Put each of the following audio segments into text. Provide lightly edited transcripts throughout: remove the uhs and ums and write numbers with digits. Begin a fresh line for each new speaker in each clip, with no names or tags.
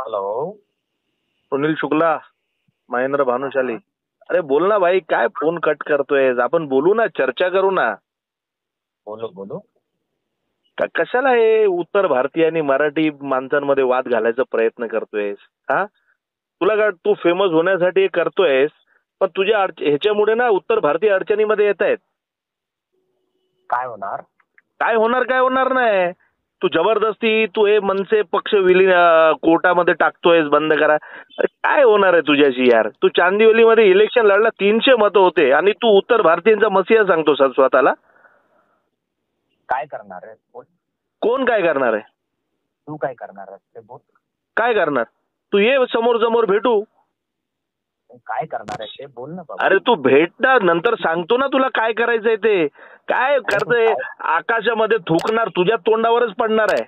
Hello.
Sunil Shukla, Mahendra Bhanushali. अरे बोल ना भाई, काय फोन कट करतोय? आपण बोलू ना, चर्चा करू ना.
बोलो बोलो.
कशाला हे उत्तर भारतीय आणि मराठी माणसांमध्ये वाद घालायचा प्रयत्न करतोयस? हा, तुला काय, तू फेमस होण्यासाठी हे करतोयस, पण तुझ्या ह्याच्यामुळे ना उत्तर भारतीय अडचणीमध्ये येत आहेत.
काय होणार?
काय होणार? काय होणार नाही. तू जबरदस्ती तू हे मनसे पक्ष कोर्टामध्ये टाकतोयस, बंद करा. अरे काय होणार आहे तुझ्याशी यार? तू चांदिवलीमध्ये इलेक्शन लढला, 300 मतं होते आणि तू उत्तर भारतीयांचा मसिहा सांगतो सर स्वतःला.
काय करणार आहे बोल.
कोण काय करणार आहे?
तू काय करणार आहे ते बोल.
काय करणार? तू ये समोर समोर भेटू.
काय करणार आहे ते बोल ना बाबा.
अरे तू भेट ना, नंतर सांगतो ना तुला काय करायचंय ते. काय करतोय? आकाशामध्ये थुकणार, तुझ्या तोंडावरच पडणार आहे.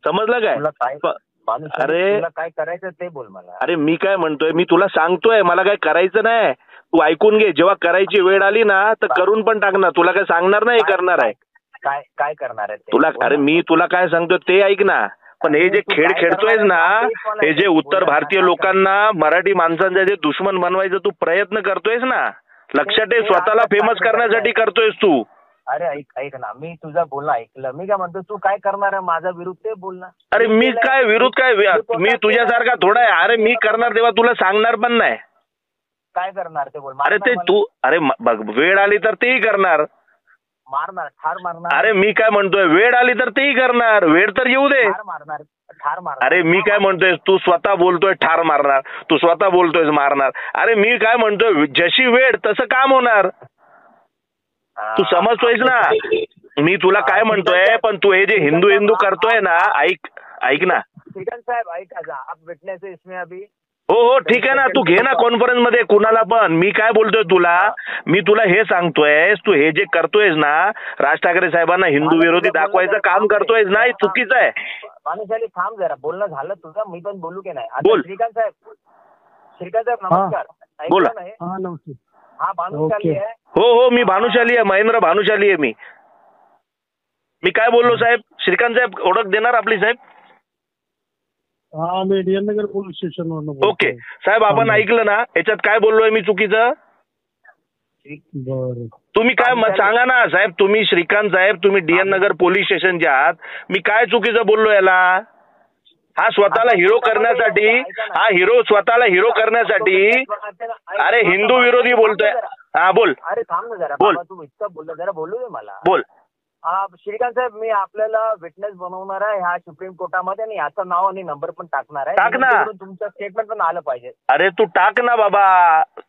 समजलं
तुला
काय?
काय
अरे
तुला काय करायचं ते बोल मला.
अरे मी काय म्हणतोय, मी तुला सांगतोय मला काय करायचं नाही. तू ऐकून घे, जेव्हा करायची वेळ आली ना तर करून पण टाकणार. तुला काय सांगणार नाही करणार आहे.
काय काय करणार आहे ते
तुला
बोल
अरे
ना.
मी तुला काय सांगतो ते ऐक ना. पण हे जे
तू
खेळ
काय
खेळतोयस
करणार
ना,
आहे तेच मला
हे जे
बोल
उत्तर
ना.
भारतीय
काय
लोकांना मराठी माणसांचा जे दुश्मन बनवायचा तू प्रयत्न करतोयस ना, लक्षात आहे,
ते
स्वतःला
आता
फेमस
चालू
करण्यासाठी
आहे.
करतोयस तू.
अरे ऐक ऐक ना, मी तुझा बोलणं ऐकलं. मी काय म्हणतो, तू काय करणार आहे माझा विरुद्ध ते बोल ना.
अरे मी
केलंय.
काय विरोध काय, मी तुझ्यासारखा थोडा आहे. अरे मी करणार तेव्हा तुला सांगणार पण नाही.
काय करणार ते बोल.
अरे ते
मारणार
तू, अरे बघ, वेळ आली तर तेही करणार.
मारणार, ठार मारणार.
अरे मी काय म्हणतोय, वेळ आली तर तेही करणार. वेळ तर येऊ दे.
ठार मारणार, ठार मारणार.
अरे मी काय म्हणतोय, तू स्वतः बोलतोय ठार मारणार, तू स्वतः बोलतोय मारणार. अरे मी काय म्हणतोय, जशी वेळ तसं काम होणार. तू समजतोयस ना मी तुला काय म्हणतोय. पण तू हे जे हिंदू हिंदू करतोय ना, ऐक ऐक ना.
श्रीकांत साहेब ऐका, आप विटनेस है इसमें अभी.
हो हो ठीक आहे ना, तू घे ना कॉन्फरन्स मध्ये कुणाला पण. मी काय बोलतोय तुला, मी तुला हे सांगतोय, तू हे जे करतोयस ना, राज ठाकरे साहेबांना हिंदू विरोधी दाखवायचं काम करतोयस ना, हे चुकीचं आहे.
भानुशाली थांब जरा, बोलणं झालं तुझं, मी पण बोलू की नाही
बोल.
आता. श्रीकांत साहेब नमस्कार.
बोला.
ऐकलं नाही? हा भानुशाली आहे.
हो हो मी भानुशाली आहे, महेंद्र भानुशाली आहे मी. मी काय बोललो साहेब? श्रीकांत साहेब ओळख देणार आपली साहेब?
हा, मी डीएन नगर पोलीस स्टेशन.
ओके साहेब, आपण ऐकलं ना, याच्यात काय बोललोय मी चुकीचं?
बरं,
तुम्ही काय सांगा ना साहेब. तुम्ही श्रीकांत साहेब, तुम्ही डीएन नगर पोलीस स्टेशनचे आहात. मी काय चुकीचं बोललो याला? हा स्वतःला हिरो करण्यासाठी, हा हिरो स्वतःला हिरो करण्यासाठी. अरे हिंदू विरोधी बोलतोय. हा बोल.
अरे थांब ना जरा
बोल.
बाबा, तू इतकं बोलला, जरा बोलू दे मला.
बोल.
श्रीकांत साहेब, मी आपल्याला विटनेस बनवणार आहे ह्या सुप्रीम कोर्टामध्ये, आणि याचं नाव आणि नंबर पण टाकणार आहे.
टाक ना.
जेणेकरून तुमचं स्टेटमेंट पण आलं पाहिजे.
अरे तू टाक ना बाबा,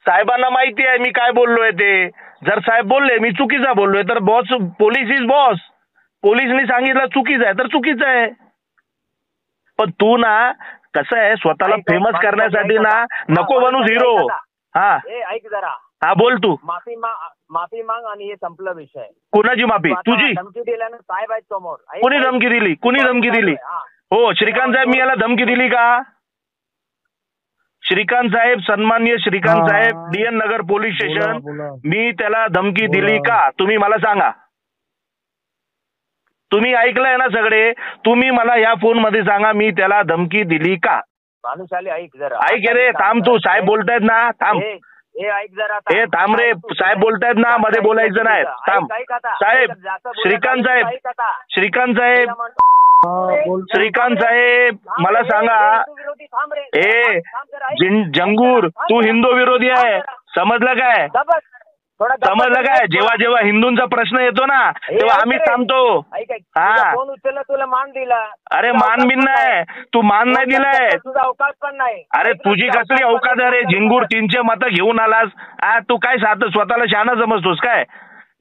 साहेबांना माहिती आहे मी काय बोललोय ते. जर साहेब बोलले मी चुकीचा बोललोय तर बॉस, पोलीस इज बॉस. पोलिसनी सांगितलं चुकीचं आहे तर चुकीचं आहे. पण तू ना कसं आहे, स्वतःला फेमस करण्यासाठी ना नको बनूस हिरो. हा
ऐक जरा.
हा बोल तू.
माफी माग आणि हे संपला विषय.
कुणाची माफी? तुझी.
धमकी दिल्यानं साहेब आहेत समोर.
कुणी धमकी दिली? कुणी धमकी दिली? हो श्रीकांत साहेब, मी याला धमकी दिली का? श्रीकांत साहेब, सन्माननीय श्रीकांत साहेब, डीएन नगर पोलीस स्टेशन, मी त्याला धमकी दिली का? तुम्ही मला सांगा. तुम्ही ऐकलंय ना सगळे, तुम्ही मला या फोन मध्ये सांगा, मी त्याला धमकी दिली का?
भानुशाली ऐक जरा.
ऐक रे, थांब तू. साहेब बोलतायत ना, थांब.
ऐक जरा.
ए थांब रे, साहेब बोलतायत ना, मध्ये बोलायचं नाही. थांब साहेब. श्रीकांत साहेब, श्रीकांत साहेब, श्रीकांत साहेब मला सांगा. ए जंगूर, तू हिंदू विरोधी आहे, समजलं काय? समजलं काय? जेव्हा जेव्हा हिंदूंचा प्रश्न येतो ना, तेव्हा आम्ही थांबतो. हा
फोन उचलला, तुला मान दिला.
अरे मान बिन नाही, तू मान नाही दिलाय.
तुझा अवकाश पण नाही.
अरे तुझी कसली अवकाश आहे रे? झिंगूर 300 मतं घेऊन आलास. तू काय स्वतःला शहाणा समजतोस काय?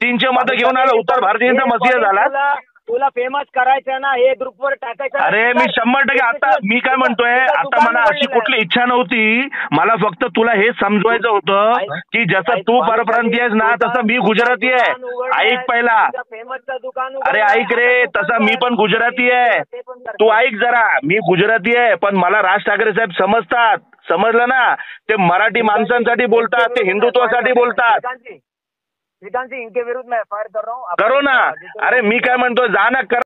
300 मतं घेऊन आला, उत्तर भारतीयांचा मसिहा झाला.
तुला फेमस करायचं ना, हे ग्रुपवर टाकायचं.
अरे मी 100%. आता मी काय म्हणतोय, आता मला अशी कुठली इच्छा नव्हती. मला फक्त तुला हे समजवायचं होतं की जसं तू परप्रांतीय आहेस ना, तसं मी गुजराती आहे. ऐक पहिला.
फेमसचं दुकान.
अरे ऐक रे, तसं मी पण गुजराती आहे. तू ऐक जरा, मी गुजराती आहे, पण मला राज ठाकरे साहेब समजतात. समजलं ना? ते मराठी माणसांसाठी बोलतात, ते हिंदुत्वासाठी बोलतात.
श्रीकांत जी, इनके विरुद्ध मैं एफआईआर कर रहा हूँ.
करो ना. अरे मी काय म्हणतोय, जा ना, कर.